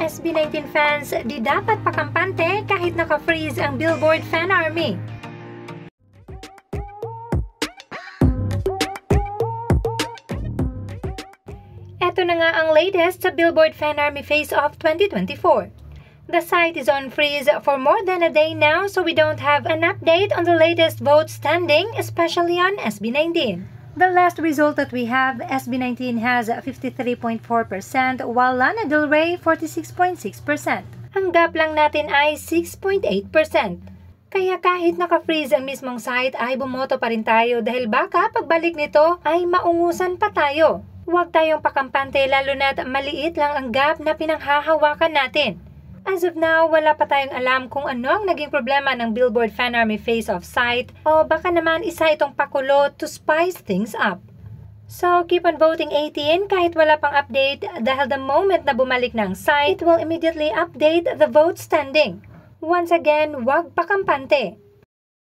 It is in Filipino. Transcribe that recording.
SB19 fans, di dapat pakampante kahit naka-freeze ang Billboard Fan Army. Ito na nga ang latest sa Billboard Fan Army Face-Off 2024. The site is on freeze for more than a day now, so we don't have an update on the latest vote standing, especially on SB19. The last result that we have, SB19 has 53.4%, while Lana Del Rey 46.6%. Ang gap lang natin ay 6.8%. Kaya kahit naka-freeze ang mismong site ay bumoto pa rin tayo dahil baka pagbalik nito ay maungusan pa tayo. Huwag tayong pakampante lalo na't maliit lang ang gap na pinanghahawakan natin. As of now, wala pa tayong alam kung ano ang naging problema ng Billboard Fan Army Face-Off site o baka naman isa itong pakulo to spice things up. So, keep on voting 18 kahit wala pang update dahil the moment na bumalik ng site, it will immediately update the vote standing. Once again, huwag pakampante.